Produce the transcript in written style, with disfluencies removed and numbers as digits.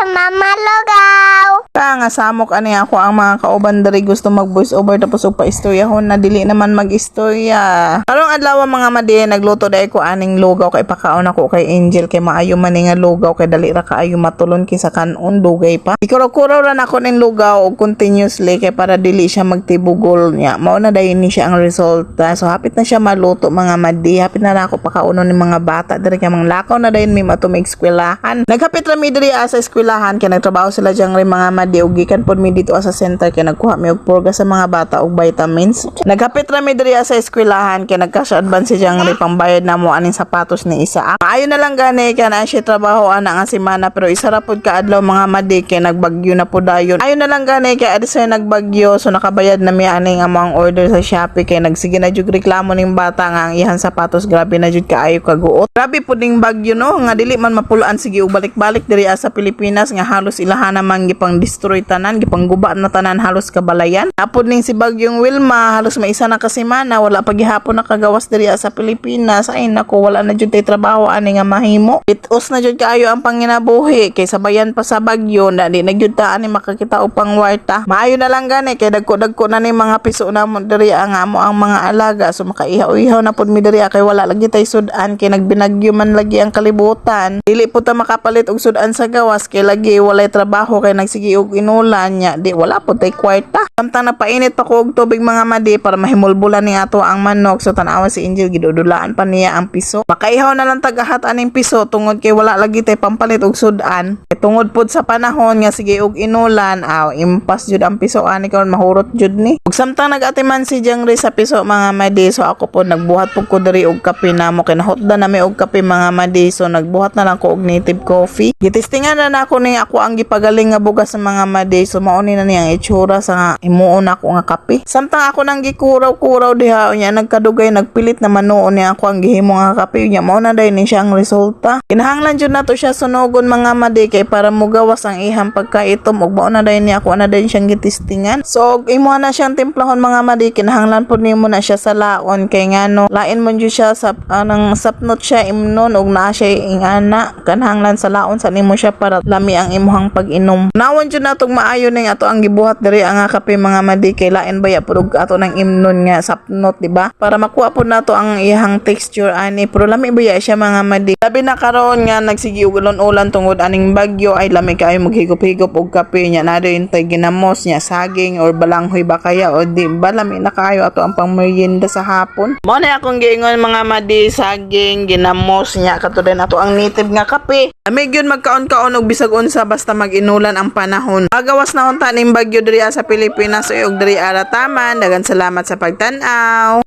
Mama Lugaw. Nga samok ani ako ang mga kauban diri gusto mag voice over tapos og paistoryahon na dili naman magistorya. Karong adlaw mga madi nagluto dai ko aning lugaw kay pakaon ako kay Angel kay maayo man nga lugaw kay dali ra kaayo matulon kisa kanon dugay pa. Ikuraw-kuraw ra nako ning lugaw og continuously kay para dili siya magtibugol niya. Mao na dayon ni siya ang resulta. So hapit na siya maluto mga madi. Hapit na ako pakaunon ni mga bata diri kay mga lakaw na dayon mi matumig eskwelahan. Naghapit ra mi diri sa eskwelahan kay nagtrabaho sila diyan ri mga madi og gikan pod mi dito sa center kay nagkuha mi og purga sa mga bata og vitamins. Naghapit ra mi diri sa eskwelahan kay nagcash advance diyan ri pangbayad namo aning sapatos ni isa. Maayo na lang gani kay na siya trabaho ana nga semana pero isa ra pod ka adlaw mga madi kay nagbagyo na pod dayon. Ayo na lang gani kay adisa nagbagyo so nakabayad na mi aning among order sa Shopee kay nagsige na jud reklamo ning bata nga ang ihang sapatos grabe na jud kaayo kaguot. Grabe pod ning bagyo no nga dili man mapulaan sige og balik-balik diri sa Pilipinas nga halos ilahan naman gipang destroy tanan gipang guba na tanan halos kabalayan. Apod ning si bagyong Wilma halos maisa na ka semana wala pa gihapon nakagawas diri sa Pilipinas. Ay nako wala na jud tay trabaho ani nga mahimo. Pitos na jud kaayo ang panginabuhi kay sabayan pa sa bagyo na di na jud ta ani makakita og pangwarta. Maayo na lang gani kay dagko na ni mga piso na mo diri ang amo ang mga alaga so makaihaw-ihaw na pud mi diri kay wala lagi tay sudan kay nagbinagyo man lagi ang kalibutan. Dili po ta makapalit og sudan sa gawas kay lagi walay trabaho kay nagsige og inulan nya di wala po tay kwarta. Samtang napainit pa ko og tubig mga madi para mahimulbulan ni ato ang manok so tan-awa si Angel gidudulaan pa niya ang piso. Makaihaw na lang tagahat aning piso tungod kay wala lagi tay pampalit og sudan. Kay tungod pod sa panahon nga sige og inulan impas jud ang piso ani karon mahurot jud ni. Ug samtang nagatiman si Jangre sa piso mga madi so ako po nagbuhat pud ko diri og kape namo kay nahotdan na mi og kape mga madi so nagbuhat na lang ko og native coffee. Gitistingan na nako ni ako ang gipagaling nga bugas sa mga madi so mao ni na niyang itsura sa imuon ako nga kape. Samtang ako nang gikuraw-kuraw diha nya nagkadugay nagpilit na manuon ni ako ang gihimo nga kape nya mao na dayon ni siya ang resulta. Kinahanglan jud nato siya sunogon mga madi kay para mugawas ang ihang pagkaitom ug mao na dayon ni ako na dayon siyang gitistingan. So imo na siyang timplahon mga madi kinahanglan pud nimo na siya sa laon kay ngano lain man jud siya sa anang sapnot siya imnon ug naa siya ingana kinahanglan sa laon sa nimo siya para lami ang imuhang pag-inom. Nawon jud natong maayo ning ato ang gibuhat diri ang kape mga madi kay lain baya pud ato nang imnon nga sapnot di ba para makuha pud nato ang ihang texture ani pero lami baya siya mga madi. Labi na karon nga nagsigi og ulan tungod aning bagyo ay lami kaayo maghigop-higop og kape nya na dayon tay ginamos nya saging or balanghoy ba kaya o di ba lami na kaayo ato ang pangmerienda sa hapon. Mao na akong giingon mga madi saging ginamos nya katulad ato ang native nga kape. Lami gyud magkaon-kaon og bisag unsa basta mag-inulan ang panahon. Pagawas na unta ning bagyo diri sa Pilipinas ug diri ara taman. Daghang salamat sa pagtan-aw.